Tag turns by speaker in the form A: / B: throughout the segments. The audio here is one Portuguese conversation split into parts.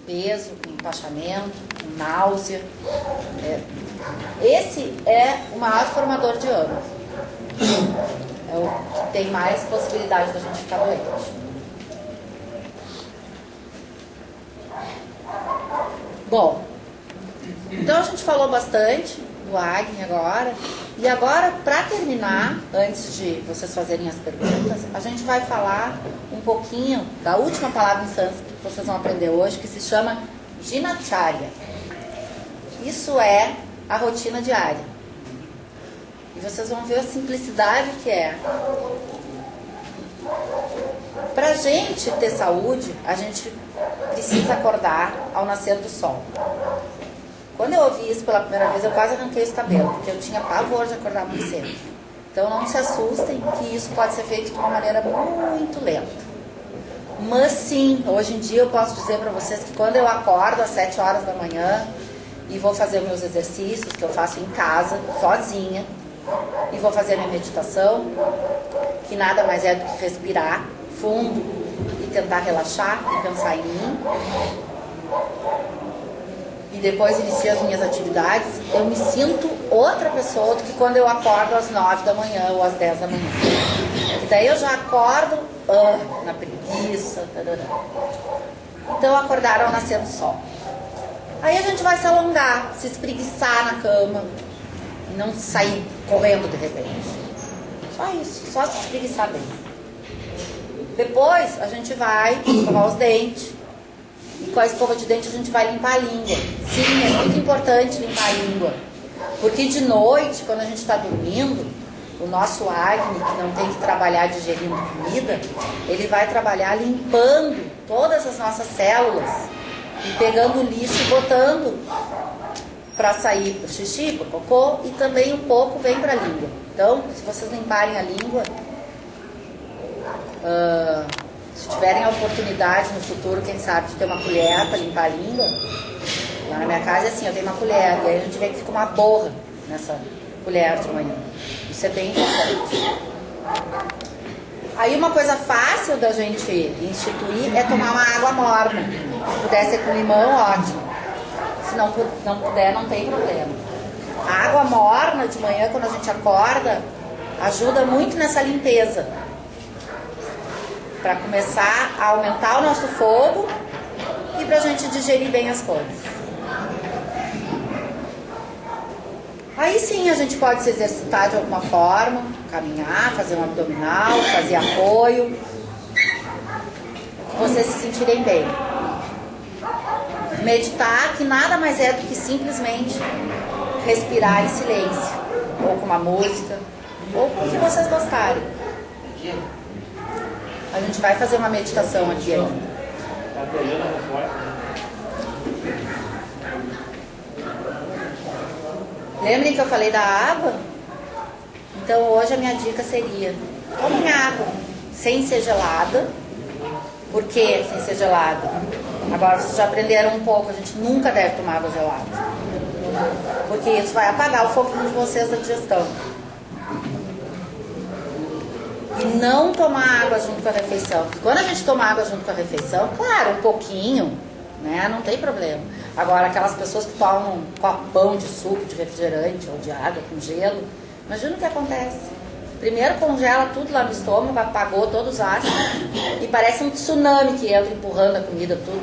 A: peso, com empachamento, com náusea. Esse é o maior formador de ânus. É o que tem mais possibilidade da gente ficar doente. Bom, então a gente falou bastante do acne agora. E agora, para terminar, antes de vocês fazerem as perguntas, a gente vai falar um pouquinho da última palavra em sânscrito que vocês vão aprender hoje, que se chama Dinacharya. Isso é a rotina diária. E vocês vão ver a simplicidade que é. Para a gente ter saúde, a gente precisa acordar ao nascer do sol. Quando eu ouvi isso pela primeira vez, eu quase arranquei os cabelos, porque eu tinha pavor de acordar muito cedo. Então não se assustem que isso pode ser feito de uma maneira muito lenta. Mas sim, hoje em dia eu posso dizer para vocês que quando eu acordo às 7 horas da manhã e vou fazer meus exercícios, que eu faço em casa, sozinha, e vou fazer a minha meditação, que nada mais é do que respirar fundo e tentar relaxar e pensar em mim, e depois inicio as minhas atividades, eu me sinto outra pessoa do que quando eu acordo às 9 da manhã ou às 10 da manhã. E daí eu já acordo na preguiça. Tarará. Então acordar ao nascer do sol. Aí a gente vai se alongar, se espreguiçar na cama e não sair correndo de repente. Só isso, só se espreguiçar bem. Depois a gente vai escovar os dentes. E com a escova de dente a gente vai limpar a língua. Sim, é muito importante limpar a língua. Porque de noite, quando a gente está dormindo, o nosso acne, que não tem que trabalhar digerindo comida, ele vai trabalhar limpando todas as nossas células e pegando o lixo e botando para sair para o xixi, para o cocô, e também um pouco vem para a língua. Então, se vocês limparem a língua, se tiverem a oportunidade no futuro, quem sabe, de ter uma colher para limpar a língua, lá na minha casa é assim, eu tenho uma colher, e aí a gente vê que fica uma borra nessa colher de manhã. Isso é bem importante. Aí uma coisa fácil da gente instituir é tomar uma água morna. Se puder ser com limão, ótimo. Se não puder, não tem problema. A água morna de manhã, quando a gente acorda, ajuda muito nessa limpeza. Para começar a aumentar o nosso fogo e para a gente digerir bem as coisas. Aí sim a gente pode se exercitar de alguma forma, caminhar, fazer um abdominal, fazer apoio, vocês se sentirem bem. Meditar, que nada mais é do que simplesmente respirar em silêncio, ou com uma música, ou com o que vocês gostarem. A gente vai fazer uma meditação aqui ainda. Lembrem que eu falei da água? Então hoje a minha dica seria: tomem água sem ser gelada. Por que sem ser gelada? Agora vocês já aprenderam um pouco, a gente nunca deve tomar água gelada. Porque isso vai apagar o foguinho de vocês da digestão. E não tomar água junto com a refeição. Porque quando a gente toma água junto com a refeição, claro, um pouquinho, né, não tem problema. Agora, aquelas pessoas que tomam um copão de suco, de refrigerante ou de água com gelo, imagina o que acontece. Primeiro congela tudo lá no estômago, apagou todos os ácidos e parece um tsunami que entra empurrando a comida tudo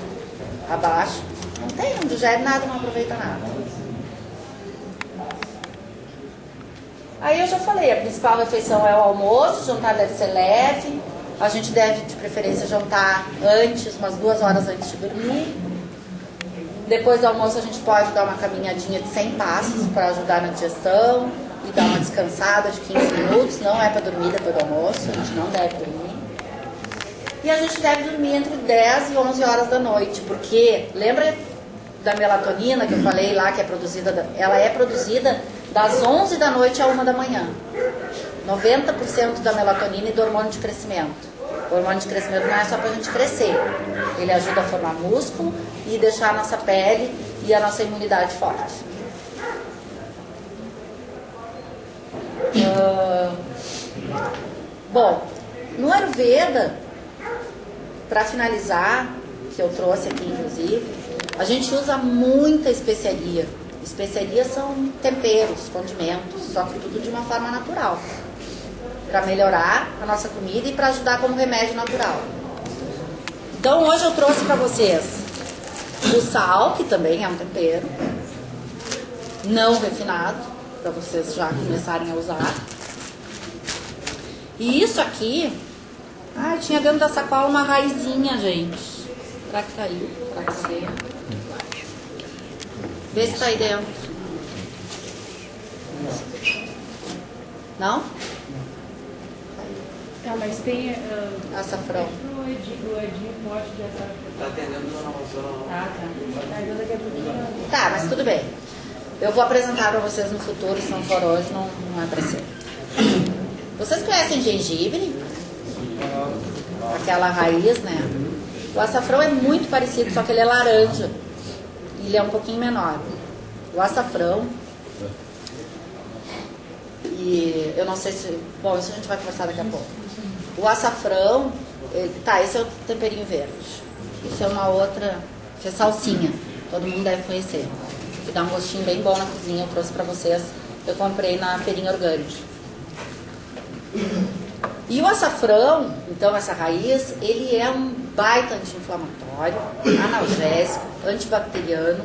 A: abaixo. Não digere nada, não aproveita nada. Aí eu já falei, a principal refeição é o almoço, o jantar deve ser leve, a gente deve de preferência jantar antes, umas 2 horas antes de dormir. Depois do almoço a gente pode dar uma caminhadinha de 100 passos para ajudar na digestão e dar uma descansada de 15 minutos, não é para dormir depois do almoço, a gente não deve dormir. E a gente deve dormir entre 10 e 11 horas da noite, porque lembra da melatonina que eu falei lá, que é produzida, ela é produzida das 11 da noite à 1 da manhã. 90% da melatonina e do hormônio de crescimento. O hormônio de crescimento não é só pra gente crescer. Ele ajuda a formar músculo e deixar a nossa pele e a nossa imunidade forte. Bom, no Ayurveda, para finalizar, que eu trouxe aqui inclusive, A gente usa muita especiaria. Especiarias são temperos, condimentos, só que tudo de uma forma natural, para melhorar a nossa comida e para ajudar como remédio natural. Então hoje eu trouxe para vocês o sal, que também é um tempero, não refinado, para vocês já começarem a usar. E isso aqui, tinha dentro da sacola uma raizinha, gente. Será que tá aí? Será que tá dentro? Vê se tá aí dentro. Não?
B: Tá, mas tem...
A: Açafrão.
B: O Edinho pode de açafrão.
C: Tá atendendo Zona Amazonas.
B: Tá. Tá, daqui a pouquinho.
A: Tá, mas tudo bem. Eu vou apresentar para vocês no futuro, se não for hoje, não é para ser. Vocês conhecem gengibre? Aquela raiz, né? O açafrão é muito parecido, só que ele é laranja. Ele é um pouquinho menor. O açafrão... E eu não sei se... Bom, isso a gente vai conversar daqui a pouco. O açafrão... esse é o temperinho verde. Isso é uma outra... Isso é salsinha. Todo mundo deve conhecer. Que dá um gostinho bem bom na cozinha. Eu trouxe pra vocês. Eu comprei na feirinha orgânica. E o açafrão, então essa raiz, ele é um baita anti-inflamatório, analgésico, antibacteriano.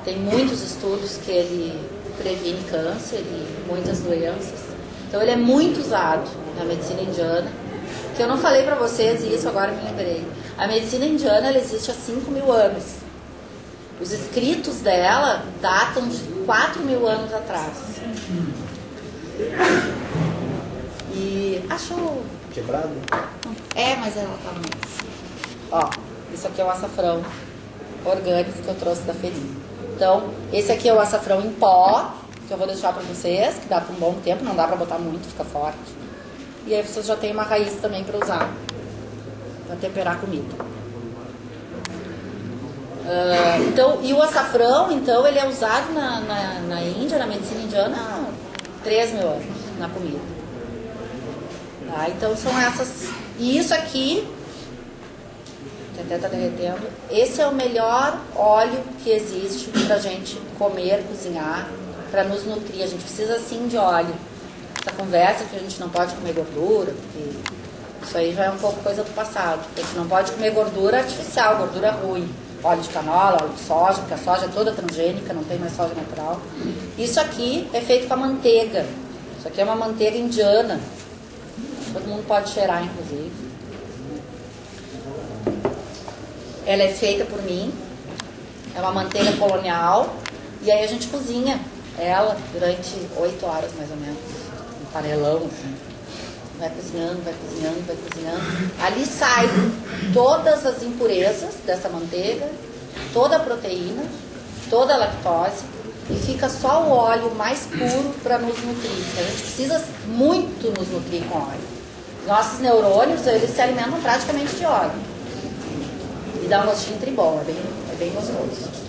A: Tem muitos estudos que ele previne câncer e muitas doenças. Então ele é muito usado na medicina indiana. Que eu não falei pra vocês isso, agora me lembrei. A medicina indiana, ela existe há 5.000 anos. Os escritos dela datam de 4.000 anos atrás. E achou...
C: Quebrado?
A: Mas ela tá muito. Ó, isso aqui é o açafrão orgânico que eu trouxe da feirinha. Então, esse aqui é o açafrão em pó, que eu vou deixar pra vocês, que dá por um bom tempo, não dá pra botar muito, fica forte. E aí vocês já tem uma raiz também pra usar, pra temperar a comida. Então, e o açafrão, então, ele é usado na Índia, na medicina indiana, há 3.000 anos na comida. Tá? Então são essas. E isso aqui, que até tá derretendo, esse é o melhor óleo que existe pra gente comer, cozinhar, pra nos nutrir. A gente precisa sim de óleo. Essa conversa que a gente não pode comer gordura, porque isso aí já é um pouco coisa do passado. A gente não pode comer gordura artificial, gordura ruim. Óleo de canola, óleo de soja, porque a soja é toda transgênica, não tem mais soja natural. Isso aqui é feito com a manteiga. Isso aqui é uma manteiga indiana. Todo mundo pode cheirar, inclusive. Ela é feita por mim. É uma manteiga colonial. E aí a gente cozinha ela durante 8 horas, mais ou menos. Um panelão, assim. Vai cozinhando, vai cozinhando, vai cozinhando. Ali sai todas as impurezas dessa manteiga, toda a proteína, toda a lactose, e fica só o óleo mais puro para nos nutrir. A gente precisa muito nos nutrir com óleo. Nossos neurônios, eles se alimentam praticamente de óleo. E dá um gostinho tribom, é bem gostoso.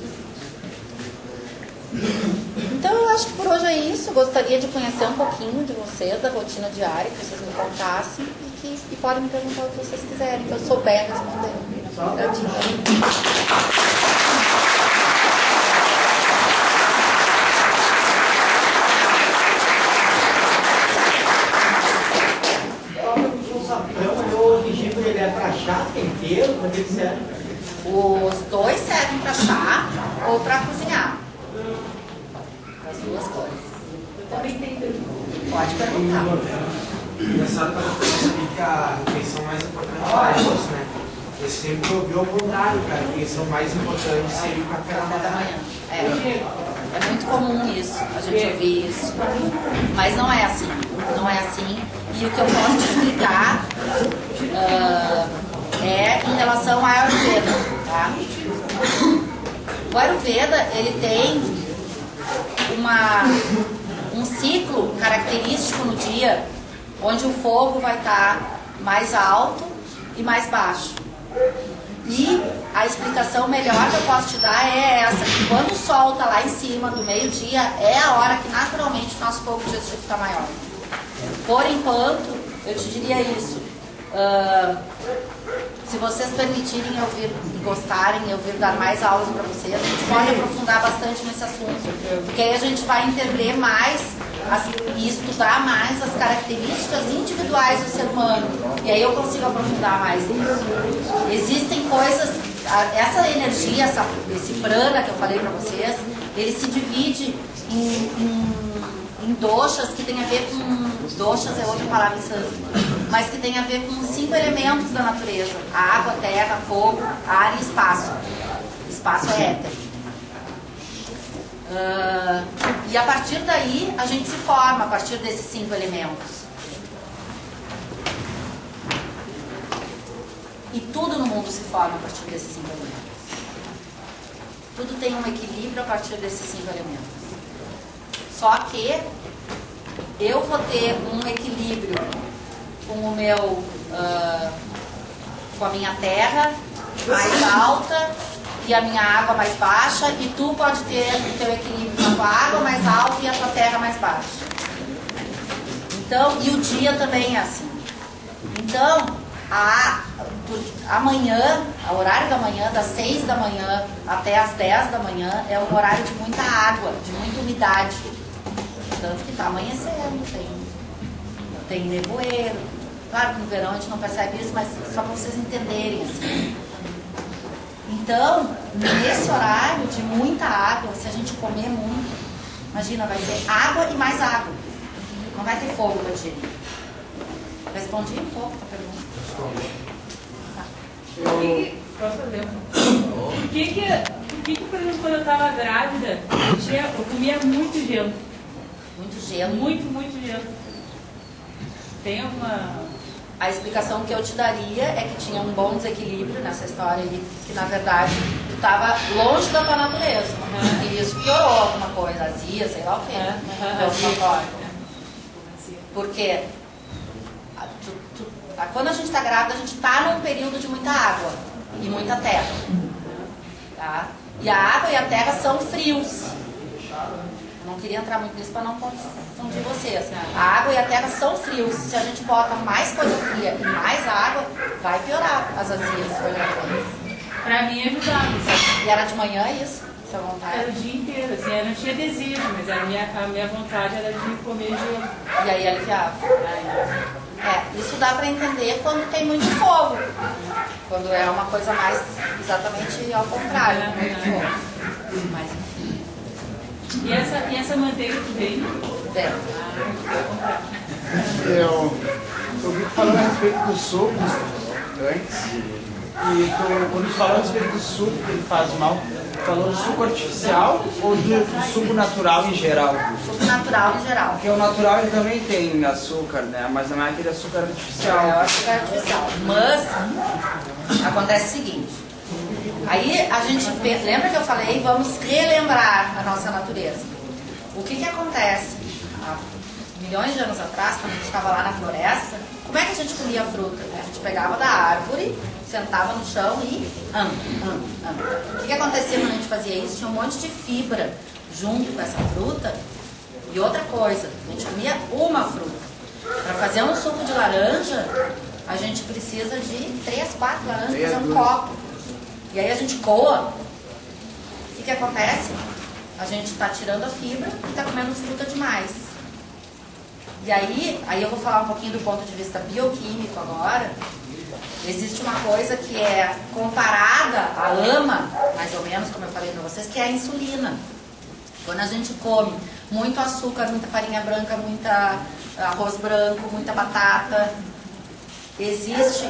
A: Então eu acho que por hoje é isso. Gostaria de conhecer um pouquinho de vocês, da rotina diária, que vocês me contassem e podem me perguntar o que vocês quiserem, que eu souber responder.
C: O gengibre, ele é pra chá, tempero, para que ele serve?
A: Os dois servem para chá ou para cozinhar. As duas coisas. Pode perguntar.
D: Engraçado para você saber que a refeição mais importante é o almoço, né? Eu sempre ouvi ao contrário, cara. A refeição mais importante seria o café da manhã.
A: É muito comum isso, a gente ouvir isso. Mas não é assim. Não é assim. E o que eu posso te explicar é em relação ao Ayurveda. Tá? O Ayurveda, ele tem um ciclo característico no dia, onde o fogo vai estar mais alto e mais baixo. E a explicação melhor que eu posso te dar é essa, que quando o sol está lá em cima, do meio-dia, é a hora que naturalmente o nosso fogo digestivo está maior. Por enquanto, eu te diria isso. Se vocês permitirem eu vir e gostarem, eu vir dar mais aulas para vocês, a gente pode aprofundar bastante nesse assunto. Porque aí a gente vai entender mais e estudar mais as características individuais do ser humano. E aí eu consigo aprofundar mais nisso. Existem coisas, essa energia, esse prana que eu falei para vocês, ele se divide em doshas que tem a ver com... Doshas é outra palavra em sânscrito, mas que tem a ver com 5 elementos da natureza: a água, a terra, fogo, ar e espaço. Espaço é éter. E a partir daí a gente se forma a partir desses 5 elementos. E tudo no mundo se forma a partir desses 5 elementos. Tudo tem um equilíbrio a partir desses 5 elementos. Só que eu vou ter um equilíbrio com o meu, com a minha terra mais alta e a minha água mais baixa, e tu pode ter o teu equilíbrio com a tua água mais alta e a tua terra mais baixa. Então, e o dia também é assim. Então, amanhã, o horário da manhã, das 6 da manhã até as 10 da manhã, é um horário de muita água, de muita umidade. Tanto que está amanhecendo, tem nevoeiro. Claro que no verão a gente não percebe isso, mas só para vocês entenderem assim. Então, nesse horário de muita água, se a gente comer muito, imagina, vai ter água e mais água. Não vai ter fogo para digerir. Respondi um pouco a pergunta.
B: Posso fazer? Por que, por exemplo, quando eu estava grávida, eu comia muito gelo?
A: Muito gelo.
B: Muito gelo. Tem alguma...
A: A explicação que eu te daria é que tinha um bom desequilíbrio nessa história aí, que na verdade tu estava longe da tua natureza. E isso piorou alguma coisa, azia, sei lá o quê. Porque quando a gente está grávida, a gente está num período de muita água e muita terra. Tá? E a água e a terra são frios. Eu não queria entrar muito nisso para não confundir vocês. A água e a terra são frios. Se a gente bota mais coisa fria e mais água, vai piorar as azias.
B: Pra mim ajudava.
A: E era de manhã isso? Sua vontade?
B: Era o dia inteiro, assim, eu não tinha desejo, mas a minha vontade era de comer gelo.
A: E aí aliviava. Isso dá para entender quando tem muito fogo. Quando é uma coisa mais exatamente ao contrário, muito fogo. Mas enfim.
B: E essa manteiga que vem?
E: Eu ouvi falando a respeito do suco antes. E quando tu falou a respeito do suco que ele faz mal, falou do suco artificial ou do suco natural em geral?
A: Suco natural em geral.
E: Porque o natural ele também tem açúcar, né? Mas não é aquele açúcar artificial.
A: É o açúcar artificial. Mas acontece o seguinte. Aí a gente pensa, lembra que eu falei, vamos relembrar a nossa natureza. O que acontece? Há milhões de anos atrás, quando a gente estava lá na floresta, como é que a gente comia a fruta? A gente pegava da árvore, sentava no chão e O que acontecia quando a gente fazia isso? Tinha um monte de fibra junto com essa fruta. E outra coisa, a gente comia uma fruta. Para fazer um suco de laranja, a gente precisa de 3, 4 laranjas para fazer um copo. E aí a gente coa. O que acontece? A gente está tirando a fibra e está comendo fruta demais. E aí eu vou falar um pouquinho do ponto de vista bioquímico agora. Existe uma coisa que é comparada à lama, mais ou menos, como eu falei para vocês, que é a insulina. Quando a gente come muito açúcar, muita farinha branca, muita arroz branco, muita batata, existe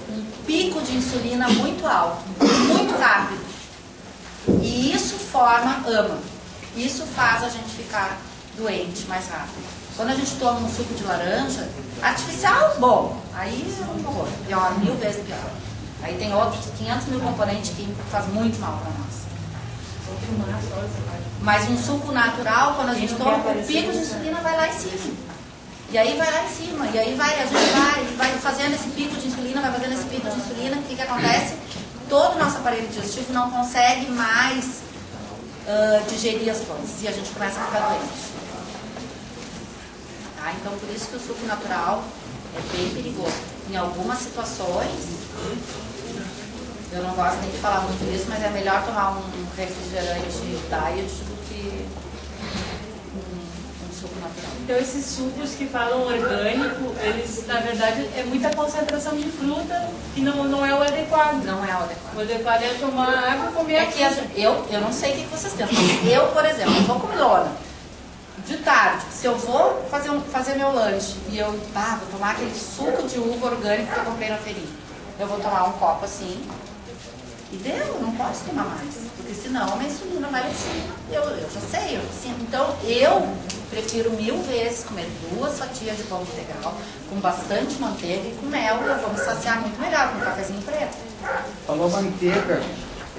A: um pico de insulina muito alto, muito rápido. E isso forma AMA. Isso faz a gente ficar doente mais rápido. Quando a gente toma um suco de laranja, artificial, bom, aí é um horror, pior, 1000 vezes pior. Aí tem outros 500 mil componentes químicos que faz muito mal para nós. Mas um suco natural, quando a gente toma, o pico de insulina vai lá em cima. E aí vai lá em cima, e aí a gente vai fazendo esse pico de insulina, vai fazendo esse pico de insulina, o que acontece? Todo o nosso aparelho digestivo não consegue mais digerir as coisas, e a gente começa a ficar doente. Tá? Então, por isso que o suco natural É bem perigoso. Em algumas situações, eu não gosto nem de falar muito disso, mas é melhor tomar um refrigerante diet do que um suco natural.
B: Então esses sucos que falam orgânico, eles na verdade é muita concentração de fruta e não é o adequado.
A: Não é o adequado.
B: O adequado é tomar água e comer
A: É
B: a
A: que
B: fruta.
A: eu não sei o que vocês pensam. Eu, por exemplo, eu vou comilona. De tarde, se eu vou fazer meu lanche e eu vou tomar aquele suco de uva orgânico que eu comprei na feirinha, eu vou tomar um copo assim e deu, eu não posso tomar mais, porque senão a minha insulina vai assim. Eu já sei, então eu prefiro 1000 vezes comer 2 fatias de pão integral com bastante manteiga e com mel, eu vou me saciar muito melhor com um cafezinho preto.
E: Falou manteiga,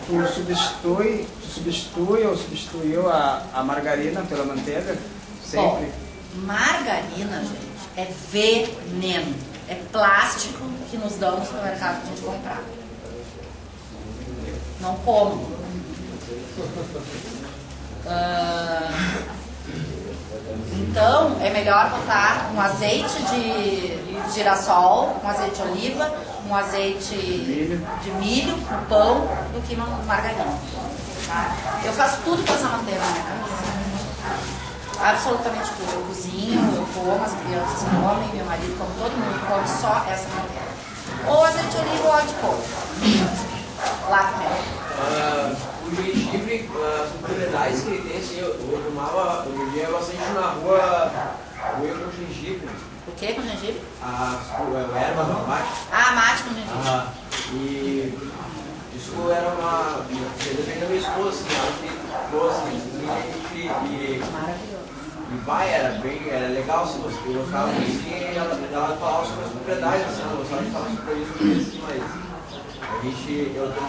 E: tu substitui ou substituiu a margarina pela manteiga? Sempre?
A: Bom, margarina, gente, é veneno. É plástico que nos dão no supermercado pra gente comprar. Não como. Então, é melhor botar um azeite de girassol, um azeite de oliva, um azeite de milho no pão do que uma margarina. Tá? Eu faço tudo com essa manteiga na minha casa. Absolutamente tudo. Eu cozinho, eu como, as crianças comem, meu marido come, todo mundo come só essa manteiga. Ou azeite de oliva ou óleo de coco. Lá com mel.
F: O gengibre, as propriedades que ele tem, assim, eu tomava, eu via bastante na rua, com gengibre.
A: O que com gengibre?
F: A erva mate.
A: Ah, mate com gengibre.
F: E isso era uma. Depende da minha esposa, assim, ela que trouxe,
A: Maravilhoso.
F: e era legal, assim, eu gostava muito, e ela falava sobre as propriedades, assim, eu gostava de falar sobre isso, assim, mas eu tô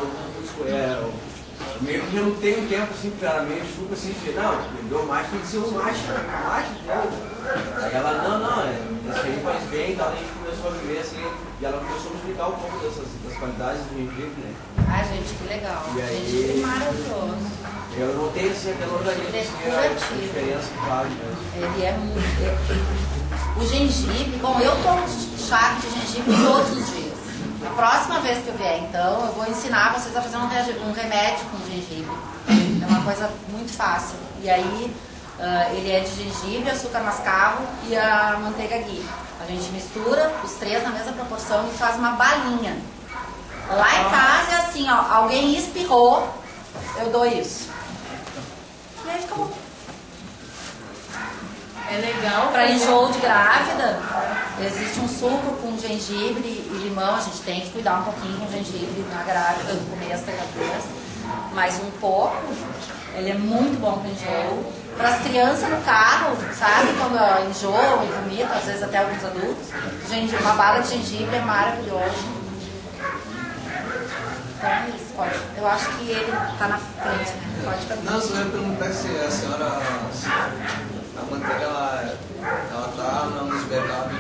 F: meio que eu não tenho tempo, assim, porque era meio chuva, assim, de não, deu mate, tem que ser um mate, Aí ela, não, isso aí faz bem, então a gente começou a viver, assim, e ela começou a me explicar um pouco das qualidades do gengibre, né?
A: Ai, gente, que legal.
F: E aí-
A: Gengibre maravilhoso.
F: Eu notei, assim, aquele organismo,
A: Ele é
F: assim, a
A: curativo.
F: diferença que faz mesmo.
A: Ele é muito. O gengibre, bom, eu tomo chá de gengibre todos os dias. A próxima vez que eu vier, então, eu vou ensinar vocês a fazer um remédio com gengibre. É uma coisa muito fácil. E aí, ele é de gengibre, açúcar mascavo e a manteiga ghee. A gente mistura os 3 na mesma proporção e faz uma balinha. Lá em casa é assim, ó, alguém espirrou, eu dou isso. E aí fica bom.
B: É legal.
A: Para enjoo de grávida, existe um suco com gengibre e limão. A gente tem que cuidar um pouquinho com gengibre na grávida, no começo da gravidez. Mas um pouco, ele é muito bom para enjoo. Para as crianças no carro, sabe? Quando enjoam e vomitam, às vezes até alguns adultos, uma bala de gengibre é maravilhoso. Então é isso, pode. Eu acho que ele está na frente, né? Pode perguntar.
G: Não, só ia perguntar se a senhora, a manteiga, ela tá no supermercado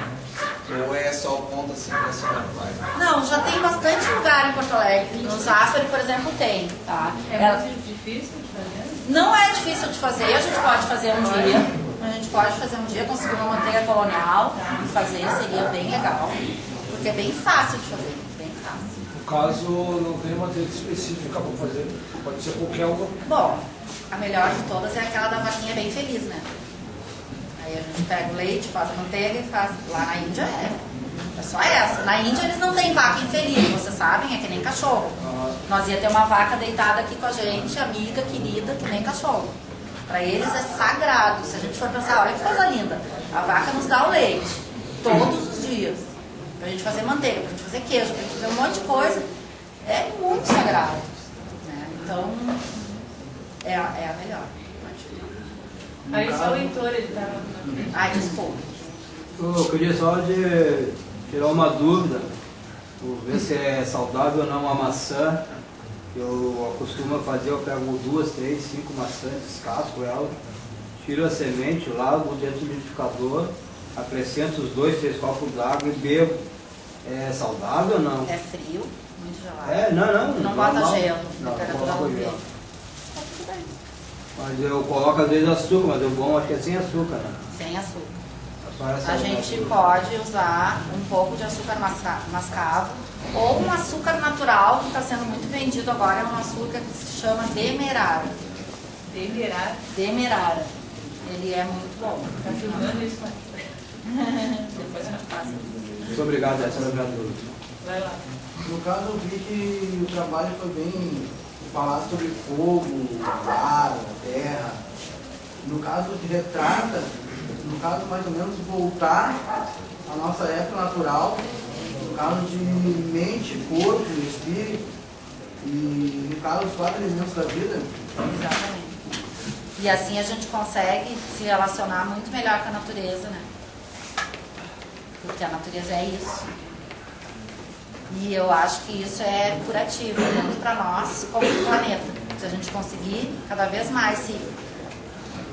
G: ou é só o ponto assim que a senhora faz?
A: Não, já tem bastante lugar em Porto Alegre. No Zafari, por exemplo, tem, tá?
B: É muito difícil de fazer?
A: Não é difícil de fazer, a gente pode fazer um dia. A gente pode fazer um dia, conseguir uma manteiga colonial e fazer, seria bem legal. Porque é bem fácil de fazer, bem fácil.
H: No caso, não tem manteiga específica para fazer, pode ser qualquer uma.
A: Bom, a melhor de todas é aquela da vaquinha bem feliz, né? Aí a gente pega o leite, faz a manteiga e faz. Lá na Índia é só essa. Na Índia eles não têm vaca infeliz, vocês sabem, é que nem cachorro. Nós ia ter uma vaca deitada aqui com a gente, amiga, querida, que nem cachorro. Para eles é sagrado. Se a gente for pensar, olha que coisa linda. A vaca nos dá o leite todos os dias. Pra gente fazer manteiga, pra gente fazer queijo, pra gente fazer um monte de coisa. É muito sagrado. Né? Então, é a melhor.
B: Aí só o Heitor, ele tá...
A: Ai, desculpa.
I: Eu queria só tirar uma dúvida, ver se é saudável ou não uma maçã. Eu costumo fazer, eu pego 2, 3, 5 maçãs, descasco ela, tiro a semente, lavo dentro do liquidificador, acrescento os 2, 3 copos d'água e bebo. É saudável ou não?
A: É frio, muito gelado.
I: Não.
A: Não bota gelo,
I: Não,
A: temperatura
I: coloco
A: ambiente.
I: gelo.
A: Tá tudo bem.
I: Mas eu coloco às vezes açúcar, mas o bom acho que é sem açúcar, né?
A: Sem açúcar.
I: Só essa
A: A gente pode usar um pouco de açúcar mascavo ou um açúcar natural que está sendo muito vendido agora, é um açúcar que se chama demerara.
B: Demerara?
A: Demerara. Ele é muito bom.
B: Tá filmando isso, mas...
A: Depois eu faço.
I: Muito obrigado, essa era a minha dúvida.
B: Vai lá.
E: No caso, eu vi que o trabalho foi bem falado sobre fogo, ar, terra. No caso de retrata, no caso mais ou menos voltar à nossa época natural, no caso de mente, corpo, espírito, e no caso os 4 elementos da vida.
A: Exatamente. E assim a gente consegue se relacionar muito melhor com a natureza, né? Porque a natureza é isso. E eu acho que isso é curativo, tanto para nós como para o planeta. Se a gente conseguir cada vez mais se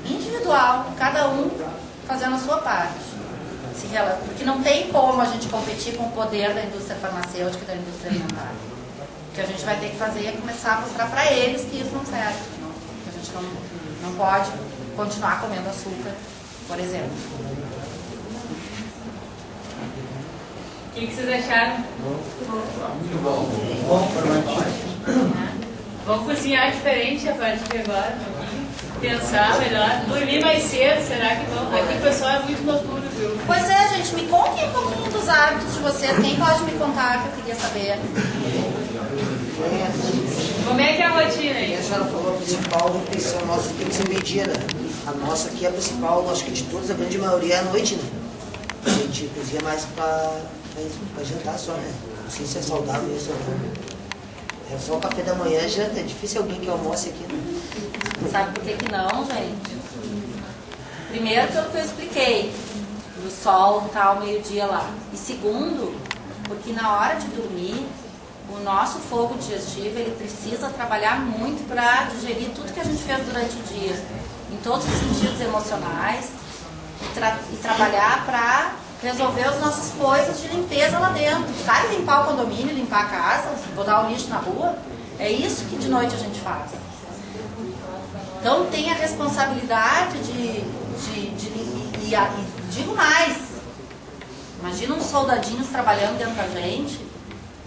A: individual, cada um fazendo a sua parte. Porque não tem como a gente competir com o poder da indústria farmacêutica e da indústria alimentar. O que a gente vai ter que fazer é começar a mostrar para eles que isso não serve. Que a gente não pode continuar comendo açúcar, por exemplo.
B: O que vocês acharam?
G: Muito bom.
E: Bom, formativo.
B: Vamos cozinhar diferente a partir de agora. Pensar melhor. Dormir mais cedo, será que vão? Aqui o pessoal é muito noturno, viu?
A: Pois é, gente, me contem um pouquinho dos hábitos de vocês. Quem pode me contar que eu queria saber?
B: Como é que é a rotina aí?
J: A senhora falou a principal refeição nossa tem que ser meio-dia, né? A nossa aqui é a principal, acho que de todas, a grande maioria é à noite, né? A gente cozinha mais pra jantar só, né? Não sei se é saudável isso ou não. É só o café da manhã, janta. É difícil alguém que almoce aqui, né?
A: Sabe por que não, gente? Primeiro, pelo que eu expliquei, do sol tá ao meio-dia lá. E segundo, porque na hora de dormir, o nosso fogo digestivo, ele precisa trabalhar muito para digerir tudo que a gente fez durante o dia, em todos os sentidos emocionais, e trabalhar para resolver as nossas coisas de limpeza lá dentro. Sabe limpar o condomínio, limpar a casa, botar o lixo na rua? É isso que de noite a gente faz. Então tem a responsabilidade e digo mais, imagina uns soldadinhos trabalhando dentro da gente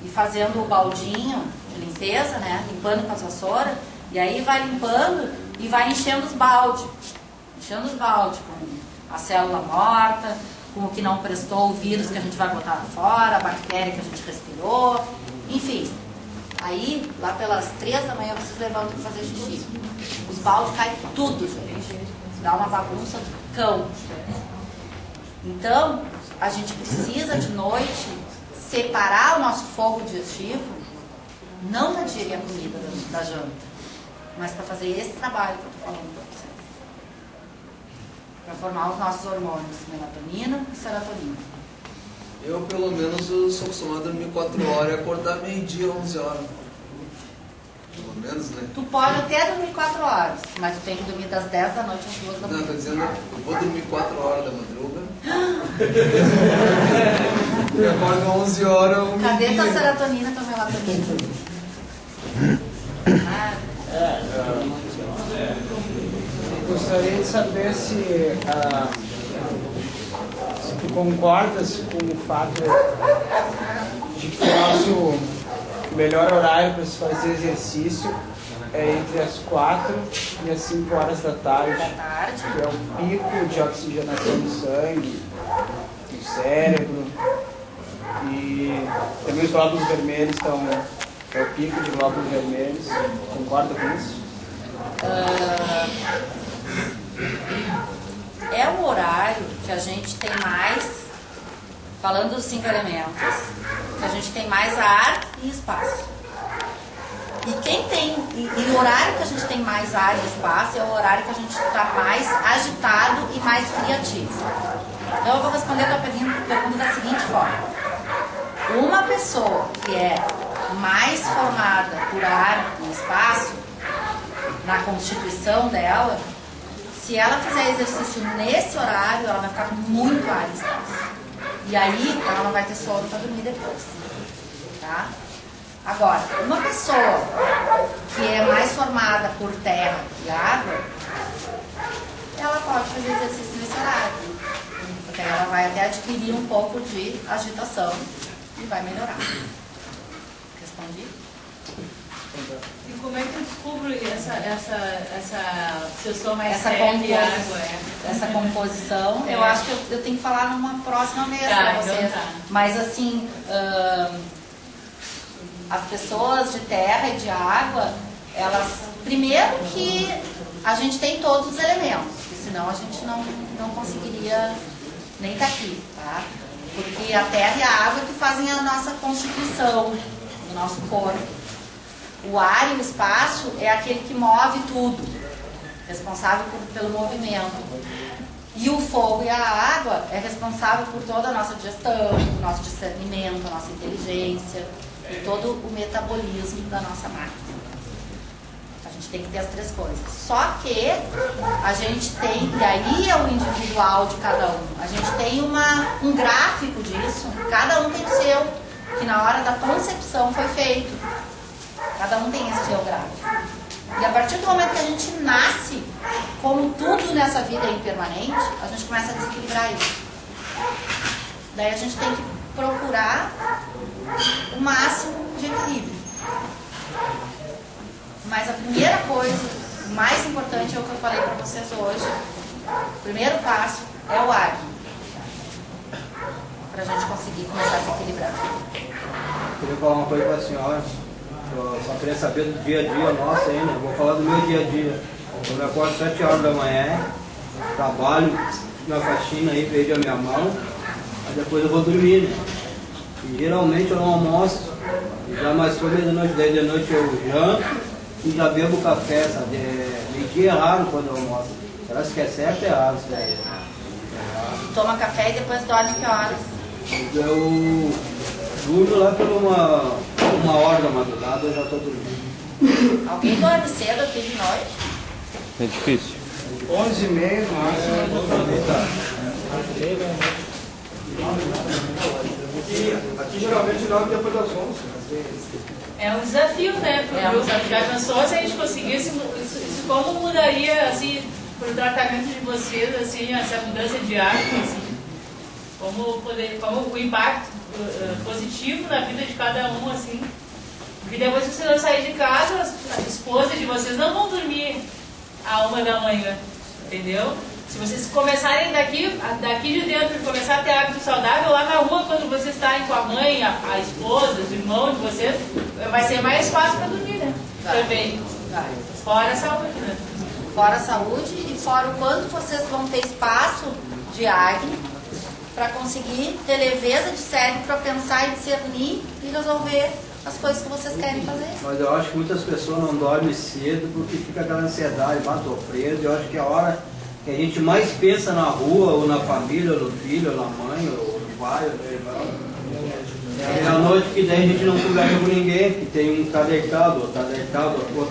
A: e fazendo o baldinho de limpeza, né? Limpando com a vassoura, e aí vai limpando e vai enchendo os baldes com a célula morta, com o que não prestou, o vírus que a gente vai botar fora, a bactéria que a gente respirou, enfim. Aí, lá pelas 3 da manhã, vocês levantam para fazer xixi. Os baldes caem tudo, gente. Dá uma bagunça do cão. Então, a gente precisa de noite separar o nosso fogo digestivo, não para digerir a comida da janta, mas para fazer esse trabalho que eu estou falando para vocês. Para formar os nossos hormônios, melatonina e serotonina.
G: Eu, pelo menos, sou acostumado a dormir 4 horas e acordar meio-dia, 11 horas. Pelo menos, né?
A: Tu pode até dormir 4 horas, mas tu tem que dormir das 10 da noite às 2 da manhã.
G: Não, tô dizendo, eu vou dormir 4 horas da madruga. E acordo 11 horas,
A: Cadê tua serotonina e tua melatonina?
E: Gostaria de saber se tu concordas com o fato de que o nosso melhor horário para se fazer exercício é entre as 4 e as 5 horas da tarde, que é o pico de oxigenação do sangue, do cérebro, e também os glóbulos vermelhos estão, é o pico de glóbulos vermelhos. Concorda com isso?
A: É o horário que a gente tem mais, falando dos 5 elementos, que a gente tem mais ar e espaço. E o horário que a gente tem mais ar e espaço é o horário que a gente está mais agitado e mais criativo. Então eu vou responder a tua pergunta da seguinte forma. Uma pessoa que é mais formada por ar e espaço, na constituição dela, se ela fizer exercício nesse horário, ela vai ficar muito ar e espaço. E aí ela não vai ter sono para dormir depois. Tá? Agora, uma pessoa que é mais formada por terra e água, ela pode fazer exercício nesse horário. Porque aí ela vai até adquirir um pouco de agitação e vai melhorar. Respondi?
B: E como é que eu descubro se eu sou mais
A: Essa
B: terra e água?
A: Essa composição, eu acho que eu tenho que falar numa próxima vez para vocês.
B: Então tá.
A: Mas assim, as pessoas de terra e de água, elas, primeiro que a gente tem todos os elementos, porque senão a gente não conseguiria nem estar aqui, tá? Porque a terra e a água que fazem a nossa constituição, o nosso corpo. O ar e o espaço é aquele que move tudo, responsável pelo movimento. E o fogo e a água é responsável por toda a nossa digestão, o nosso discernimento, a nossa inteligência e todo o metabolismo da nossa máquina. A gente tem que ter as três coisas. Só que a gente tem, e aí é o individual de cada um, a gente tem um gráfico disso, cada um tem o seu, que na hora da concepção foi feito. Cada um tem esse seu gráfico. E a partir do momento que a gente nasce, como tudo nessa vida é impermanente, a gente começa a desequilibrar isso. Daí a gente tem que procurar o máximo de equilíbrio. Mas a primeira coisa, o mais importante é o que eu falei para vocês hoje. O primeiro passo é o ar. Para a gente conseguir começar a se equilibrar.
I: Eu queria falar uma coisa para a senhora. Eu só queria saber do dia a dia nosso ainda. Vou falar do meu dia a dia. Eu me acordo às 7 horas da manhã, trabalho na faxina aí, vejo a minha mão, aí depois eu vou dormir, né? E geralmente eu não almoço, e já mais foi meia-noite, 10 da noite eu janto e já bebo café, sabe? Meio-dia é raro quando eu almoço. Será que é certo ou errado isso daí?
A: Toma café e depois dorme que horas?
I: Eu durmo lá por uma hora da madrugada, eu já estou dormindo.
A: Alguém dorme cedo aqui de noite?
K: É difícil.
E: 11h30 no máximo.
H: Aqui geralmente dorme depois das 11.
B: É um desafio, né? Já pensou se a gente conseguisse isso como mudaria, assim, pro tratamento de vocês, assim, essa mudança de hábito, assim? Como o impacto positivo na vida de cada um, assim? Porque depois que vocês vão sair de casa, as esposas de vocês não vão dormir à 1 da manhã, entendeu? Se vocês começarem daqui de dentro, começar a ter hábito saudável, lá na rua, quando vocês estarem com a mãe, a esposa, os irmãos de vocês, vai ser mais fácil para dormir, né? Também. Fora a saúde, né?
A: Fora a saúde e fora o quanto vocês vão ter espaço de acne para conseguir ter leveza de cérebro para pensar e discernir e resolver as coisas que vocês querem fazer.
I: Mas eu acho que muitas pessoas não dormem cedo porque fica aquela ansiedade, tô preso. Eu acho que é a hora que a gente mais pensa na rua, ou na família, ou no filho, ou na mãe, ou no pai, ou no irmão. É a noite que daí a gente não conversa com ninguém, que tem um que tá deitado, outro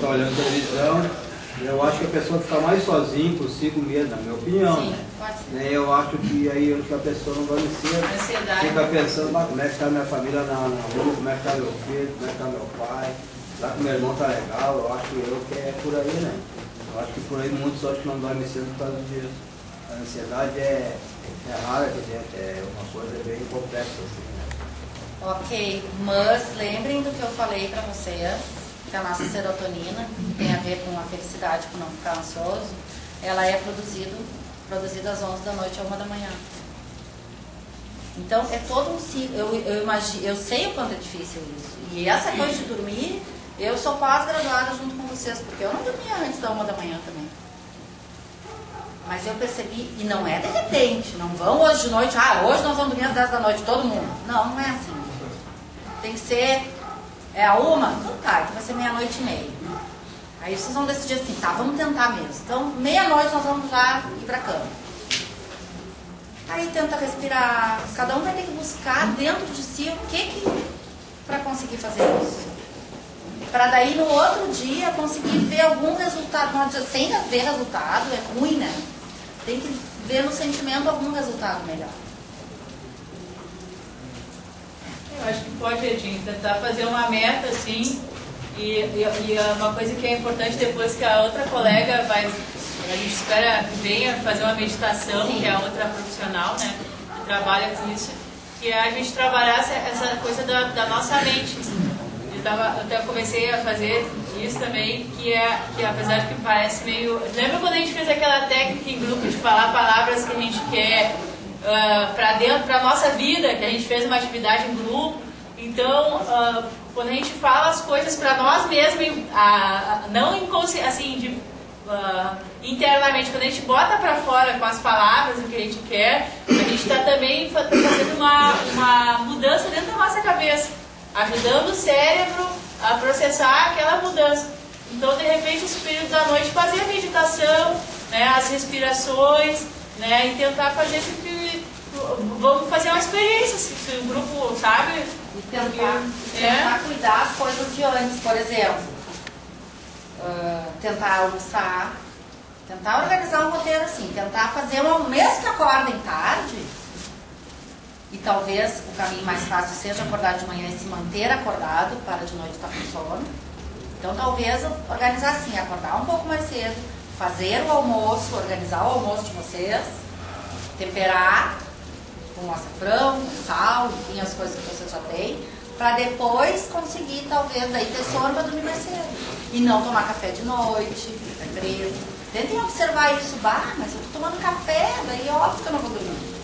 I: tá olhando televisão. Eu acho que a pessoa fica mais sozinha consigo mesmo, na minha opinião.
A: Sim,
I: né?
A: pode ser.
I: Eu acho que aí a pessoa não dorme cedo.
B: Ansiedade.
I: Fica pensando, como é que está minha família na rua, como é que está meu filho, como é que está meu pai, será que meu irmão tá legal? Eu acho que é por aí, né? Eu acho que por aí muitos acho que não dormem cedo por causa disso. A ansiedade é rara aqui dentro, é uma coisa bem complexa assim, né?
A: Ok, mas lembrem do que eu falei para vocês, que a nossa serotonina, que tem a ver com a felicidade, com não ficar ansioso, ela é produzida às 11 da noite a 1 da manhã. Então é todo um ciclo. Eu sei o quanto é difícil isso. E essa coisa de dormir, eu sou pós-graduada junto com vocês, porque eu não dormia antes da 1 da manhã também. Mas eu percebi, e não é de repente, não vão hoje de noite, hoje nós vamos dormir às 10 da noite, todo mundo. Não, não é assim. Tem que ser, a 1? Então tá, então vai ser 00:30. Aí vocês vão decidir assim, tá, vamos tentar mesmo. Então, 00:00 nós vamos já ir pra cama. Aí tenta respirar, cada um vai ter que buscar dentro de si o que para conseguir fazer isso. Para daí no outro dia conseguir ver algum resultado. Não adianta, sem ver resultado, é ruim, né? Tem que ver no sentimento algum resultado melhor.
B: Eu acho que pode, Edinho, tentar fazer uma meta assim, e uma coisa que é importante depois que a outra colega vai, a gente espera que venha fazer uma meditação, que é a outra profissional, né? trabalha com isso, que é a gente trabalhar essa coisa da nossa mente. Eu até comecei a fazer isso também, que apesar de que parece meio... Lembra quando a gente fez aquela técnica em grupo de falar palavras que a gente quer para dentro, para nossa vida, que a gente fez uma atividade em grupo? Então, quando a gente fala as coisas para nós mesmos, não assim, internamente, quando a gente bota para fora com as palavras o que a gente quer, a gente está também fazendo uma mudança dentro da nossa cabeça, ajudando o cérebro a processar aquela mudança. Então, de repente, esse período da noite, fazer a meditação, né, as respirações, né, e tentar fazer com que... Vamos fazer uma experiência, se o grupo sabe...
A: E tentar cuidar as coisas de antes, por exemplo. Tentar almoçar, tentar organizar um roteiro assim, tentar fazer mesmo que acordem tarde, e talvez o caminho mais fácil seja acordar de manhã e se manter acordado, para de noite estar com sono. Então talvez organizar assim, acordar um pouco mais cedo, fazer o almoço, organizar o almoço de vocês, temperar com açafrão, com sal, enfim, as coisas que vocês já têm, para depois conseguir, talvez, aí ter sono para dormir mais cedo. E não tomar café de noite, café preto. Tentem observar isso. Mas eu tô tomando café, daí é óbvio que eu não vou dormir.